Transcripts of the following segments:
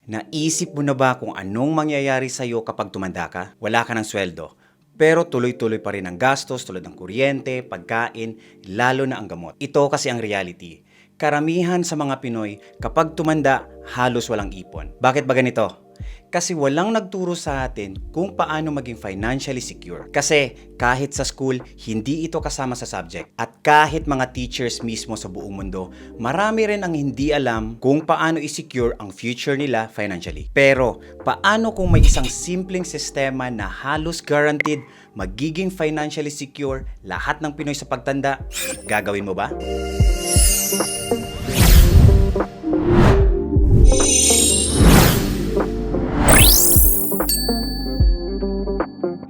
Naisip mo na ba kung anong mangyayari sa'yo kapag tumanda ka? Wala ka ng sweldo, pero tuloy-tuloy pa rin ang gastos tulad ng kuryente, pagkain, lalo na ang gamot. Ito kasi ang reality. Karamihan sa mga Pinoy, kapag tumanda, halos walang ipon. Bakit ba ganito? Kasi walang nagturo sa atin kung paano maging financially secure. Kasi kahit sa school, hindi ito kasama sa subject. At kahit mga teachers mismo sa buong mundo, marami rin ang hindi alam kung paano i-secure ang future nila financially. Pero paano kung may isang simpleng sistema na halos guaranteed magiging financially secure lahat ng Pinoy sa pagtanda? Gagawin mo ba?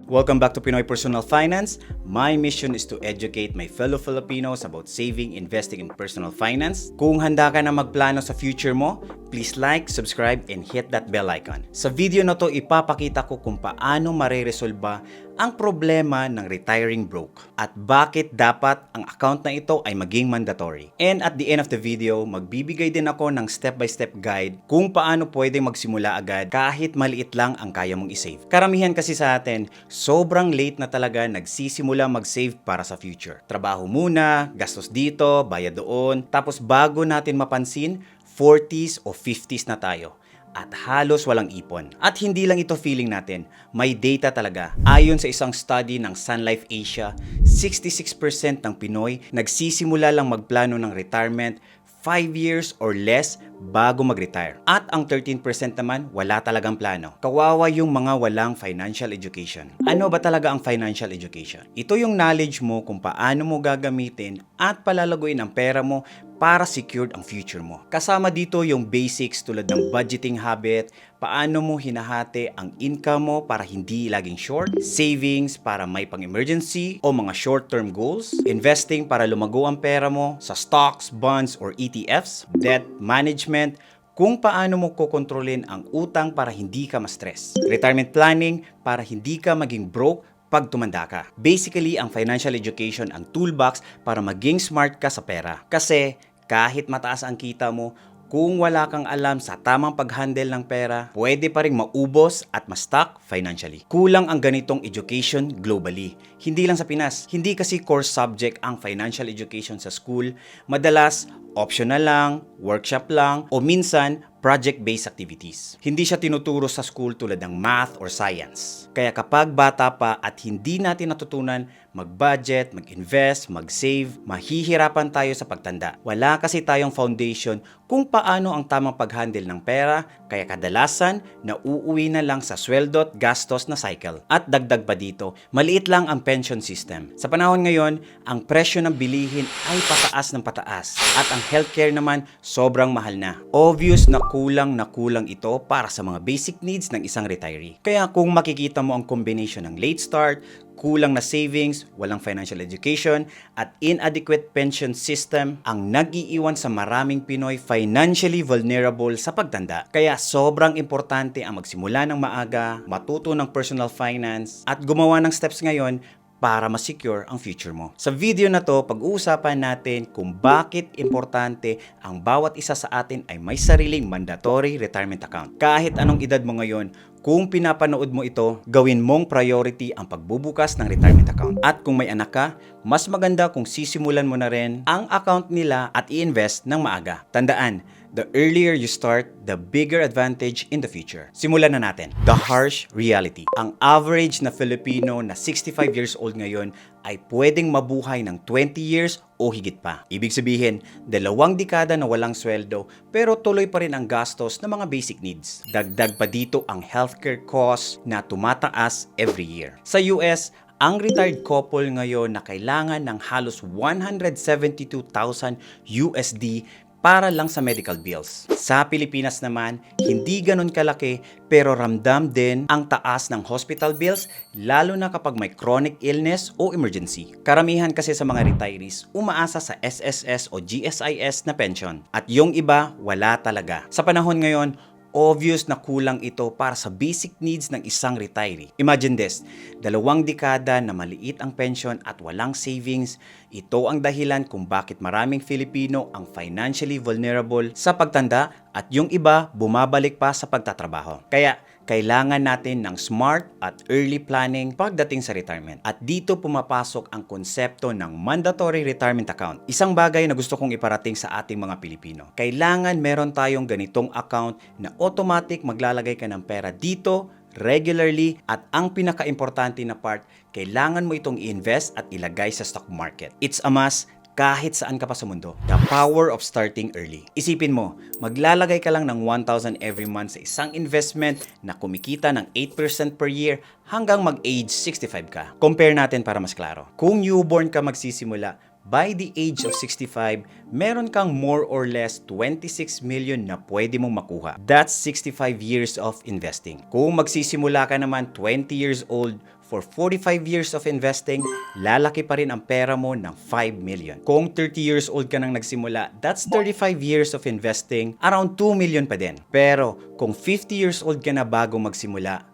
Welcome back to Pinoy Personal Finance. My mission is to educate my fellow Filipinos about saving, investing, and personal finance. Kung handa ka na magplano sa future mo, please like, subscribe, and hit that bell icon. Sa video na to, ipapakita ko kung paano mareresolba ang problema ng retiring broke at bakit dapat ang account na ito ay maging mandatory. And at the end of the video, magbibigay din ako ng step-by-step guide kung paano pwedeng magsimula agad kahit maliit lang ang kaya mong isave. Karamihan kasi sa atin, sobrang late na talaga nagsisimula mag-save para sa future. Trabaho muna, gastos dito, bayad doon, tapos bago natin mapansin, 40s o 50s na tayo. At halos walang ipon. At hindi lang ito feeling natin, may data talaga. Ayon sa isang study ng Sun Life Asia, 66% ng Pinoy nagsisimula lang magplano ng retirement 5 years or less bago mag-retire. At ang 13% naman, wala talagang plano. Kawawa yung mga walang financial education. Ano ba talaga ang financial education? Ito yung knowledge mo kung paano mo gagamitin at palalaguin ang pera mo para secured ang future mo. Kasama dito yung basics tulad ng budgeting habit, paano mo hinahati ang income mo para hindi laging short, savings para may pang-emergency o mga short-term goals, investing para lumago ang pera mo sa stocks, bonds, or ETFs, debt management, kung paano mo kokontrolin ang utang para hindi ka ma-stress, retirement planning para hindi ka maging broke pag tumanda ka. Basically, ang financial education ang toolbox para maging smart ka sa pera. Kasi kahit mataas ang kita mo, kung wala kang alam sa tamang pag-handle ng pera, pwede pa rin maubos at ma-stuck financially. Kulang ang ganitong education globally. Hindi lang sa Pinas. Hindi kasi core subject ang financial education sa school. Madalas, optional lang, workshop lang, o minsan, project-based activities. Hindi siya tinuturo sa school tulad ng math or science. Kaya kapag bata pa at hindi natin natutunan mag-budget, mag-invest, mag-save, mahihirapan tayo sa pagtanda. Wala kasi tayong foundation kung paano ang tamang pag-handle ng pera, kaya kadalasan nauuwi na lang sa sweldo at gastos na cycle. At dagdag pa dito, maliit lang ang pension system. Sa panahon ngayon, ang presyo ng bilihin ay pataas ng pataas at ang healthcare naman sobrang mahal na. Obvious na kulang ito para sa mga basic needs ng isang retiree. Kaya kung makikita mo ang combination ng late start, kulang na savings, walang financial education, at inadequate pension system ang nag-iiwan sa maraming Pinoy financially vulnerable sa pagtanda. Kaya sobrang importante ang magsimula ng maaga, matuto ng personal finance, at gumawa ng steps ngayon para ma-secure ang future mo. Sa video na to, pag-uusapan natin kung bakit importante ang bawat isa sa atin ay may sariling mandatory retirement account. Kahit anong edad mo ngayon, kung pinapanood mo ito, gawin mong priority ang pagbubukas ng retirement account. At kung may anak ka, mas maganda kung sisimulan mo na rin ang account nila at i-invest ng maaga. Tandaan, the earlier you start, the bigger advantage in the future. Simulan na natin. The harsh reality. Ang average na Filipino na 65 years old ngayon ay pwedeng mabuhay ng 20 years o higit pa. Ibig sabihin, 2 dekada na walang sweldo pero tuloy pa rin ang gastos ng mga basic needs. Dagdag pa dito ang healthcare costs na tumataas every year. Sa US, ang retired couple ngayon na kailangan ng halos 172,000 USD para lang sa medical bills. Sa Pilipinas naman, hindi ganun kalaki pero ramdam din ang taas ng hospital bills lalo na kapag may chronic illness o emergency. Karamihan kasi sa mga retirees umaasa sa SSS o GSIS na pension at yung iba wala talaga. Sa panahon ngayon, obvious na kulang ito para sa basic needs ng isang retiree. Imagine this, 2 dekada na maliit ang pension at walang savings, ito ang dahilan kung bakit maraming Filipino ang financially vulnerable sa pagtanda at yung iba bumabalik pa sa pagtatrabaho. Kaya kailangan natin ng smart at early planning pagdating sa retirement. At dito pumapasok ang konsepto ng mandatory retirement account. Isang bagay na gusto kong iparating sa ating mga Pilipino. Kailangan meron tayong ganitong account na automatic maglalagay ka ng pera dito regularly, at ang pinaka-importante na part, kailangan mo itong i-invest at ilagay sa stock market. It's a must kahit saan ka pa sa mundo. The power of starting early. Isipin mo, maglalagay ka lang ng 1,000 every month sa isang investment na kumikita ng 8% per year hanggang mag-age 65 ka. Compare natin para mas klaro. Kung newborn ka magsisimula, by the age of 65, meron kang more or less 26 million na pwede mong makuha. That's 65 years of investing. Kung magsisimula ka naman 20 years old, for 45 years of investing, lalaki pa rin ang pera mo ng 5 million. Kung 30 years old ka nang nagsimula, that's 35 years of investing, around 2 million pa din. Pero kung 50 years old ka na bago magsimula,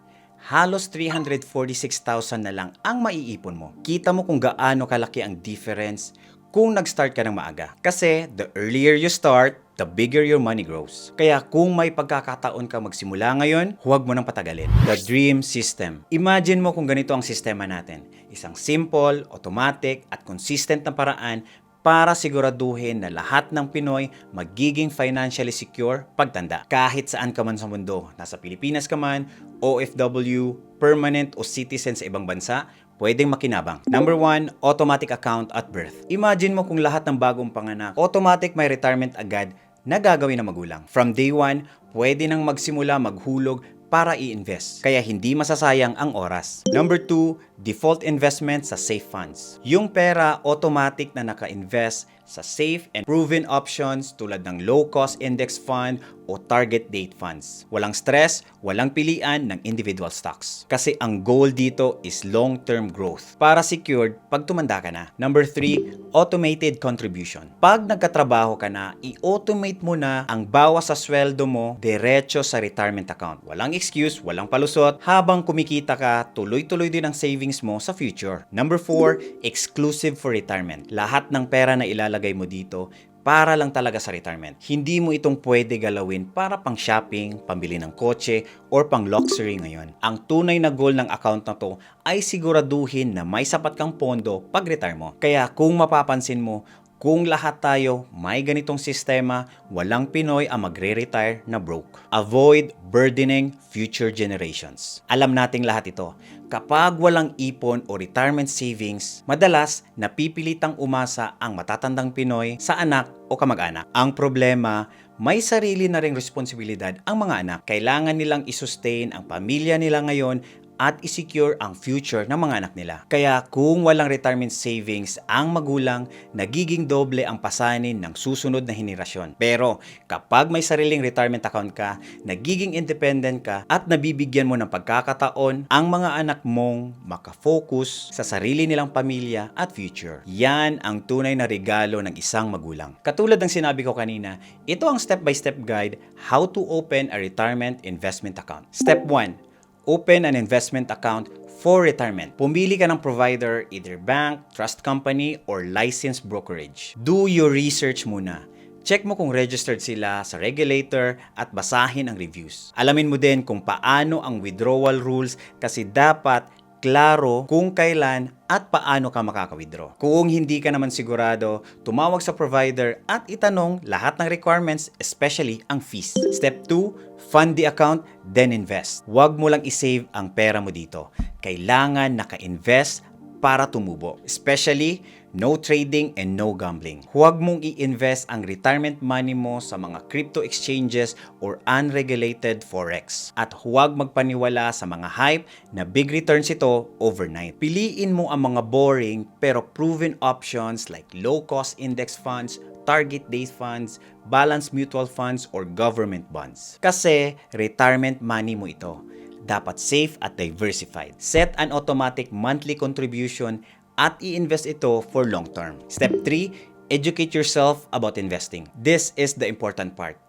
halos 346,000 na lang ang maiipon mo. Kita mo kung gaano kalaki ang difference kung nag-start ka ng maaga. Kasi the earlier you start, the bigger your money grows. Kaya kung may pagkakataon ka magsimula ngayon, huwag mo nang patagalin. The Dream System. Imagine mo kung ganito ang sistema natin. Isang simple, automatic, at consistent na paraan para siguraduhin na lahat ng Pinoy magiging financially secure pagtanda. Kahit saan ka man sa mundo, nasa Pilipinas ka man, OFW, permanent o citizen sa ibang bansa, pwedeng makinabang. Number 1, automatic account at birth. Imagine mo kung lahat ng bagong panganak, automatic may retirement agad na gagawin ng magulang. From day 1, pwede nang magsimula maghulog para i-invest. Kaya hindi masasayang ang oras. Number 2, default investment sa safe funds. Yung pera automatic na naka-invest sa safe and proven options tulad ng low-cost index fund o target date funds. Walang stress, walang pilian ng individual stocks. Kasi ang goal dito is long-term growth para secured pag tumanda ka na. Number 3, automated contribution. Pag nagkatrabaho ka na, i-automate mo na ang bawas sa sweldo mo diretso sa retirement account. Walang excuse, walang palusot. Habang kumikita ka, tuloy-tuloy din ang savings mo sa future. Number 4, exclusive for retirement. Lahat ng pera na ilalagay mo dito para lang talaga sa retirement. Hindi mo itong pwede galawin para pang shopping, pambili ng kotse, or pang luxury ngayon. Ang tunay na goal ng account na to ay siguraduhin na may sapat kang pondo pag retire mo. Kaya kung mapapansin mo, kung lahat tayo may ganitong sistema, walang Pinoy ang magre-retire na broke. Avoid burdening future generations. Alam nating lahat ito. Kapag walang ipon o retirement savings, madalas napipilitang umasa ang matatandang Pinoy sa anak o kamag-anak. Ang problema, may sarili na ring responsibilidad ang mga anak. Kailangan nilang isustain ang pamilya nila ngayon at isecure ang future ng mga anak nila. Kaya kung walang retirement savings ang magulang, nagiging doble ang pasanin ng susunod na henerasyon. Pero kapag may sariling retirement account ka, nagiging independent ka at nabibigyan mo ng pagkakataon ang mga anak mong makafocus sa sarili nilang pamilya at future. Yan ang tunay na regalo ng isang magulang. Katulad ng sinabi ko kanina, ito ang step-by-step guide how to open a retirement investment account. Step 1. Open an investment account for retirement. Pumili ka ng provider, either bank, trust company, or licensed brokerage. Do your research muna. Check mo kung registered sila sa regulator at basahin ang reviews. Alamin mo din kung paano ang withdrawal rules kasi dapat klaro kung kailan at paano ka makaka-withdraw. Kung hindi ka naman sigurado, tumawag sa provider at itanong lahat ng requirements, especially ang fees. Step 2, fund the account, then invest. Huwag mo lang isave ang pera mo dito. Kailangan naka-invest para tumubo. Especially, no trading and no gambling. Huwag mong i-invest ang retirement money mo sa mga crypto exchanges or unregulated forex. At huwag magpaniwala sa mga hype na big returns ito overnight. Piliin mo ang mga boring pero proven options like low-cost index funds, target date funds, balanced mutual funds, or government bonds. Kasi retirement money mo ito. Dapat safe at diversified. Set an automatic monthly contribution at i-invest ito for long term. Step 3, educate yourself about investing. This is the important part.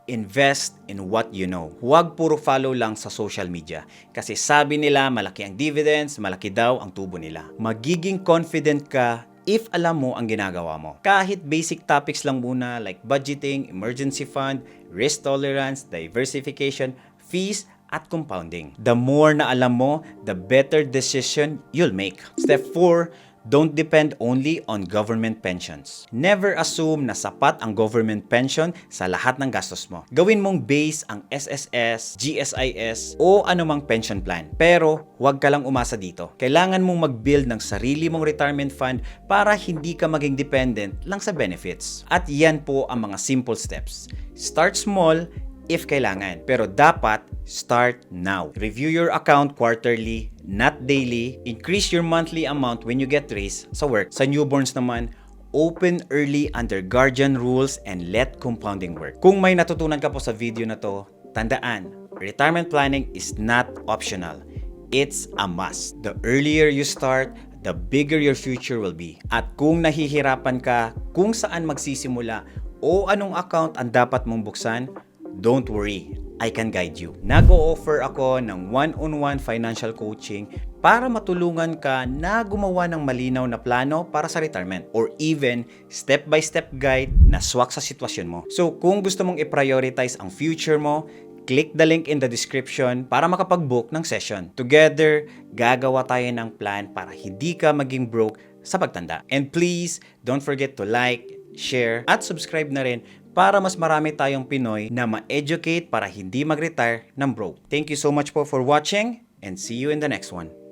Invest in what you know. Huwag puro follow lang sa social media. Kasi sabi nila malaki ang dividends, malaki daw ang tubo nila. Magiging confident ka if alam mo ang ginagawa mo. Kahit basic topics lang muna like budgeting, emergency fund, risk tolerance, diversification, fees, at compounding. The more na alam mo, the better decision you'll make. Step 4, don't depend only on government pensions. Never assume na sapat ang government pension sa lahat ng gastos mo. Gawin mong base ang SSS, GSIS, o anumang pension plan. Pero huwag ka lang umasa dito. Kailangan mong mag-build ng sarili mong retirement fund para hindi ka maging dependent lang sa benefits. At yan po ang mga simple steps. Start small if kailangan. Pero dapat start now. Review your account quarterly, not daily. Increase your monthly amount when you get raised sa work. Sa newborns naman, open early under guardian rules and let compounding work. Kung may natutunan ka po sa video na to, tandaan, retirement planning is not optional. It's a must. The earlier you start, the bigger your future will be. At kung nahihirapan ka kung saan magsisimula o anong account ang dapat mong buksan, don't worry, I can guide you. Nag-o-offer ako ng one-on-one financial coaching para matulungan ka na gumawa ng malinaw na plano para sa retirement or even step-by-step guide na swak sa sitwasyon mo. So kung gusto mong i-prioritize ang future mo, click the link in the description para makapag-book ng session. Together, gagawa tayo ng plan para hindi ka maging broke sa pagtanda. And please, don't forget to like, share, at subscribe na rin para mas marami tayong Pinoy na ma-educate para hindi mag-retire ng broke. Thank you so much po for watching and see you in the next one.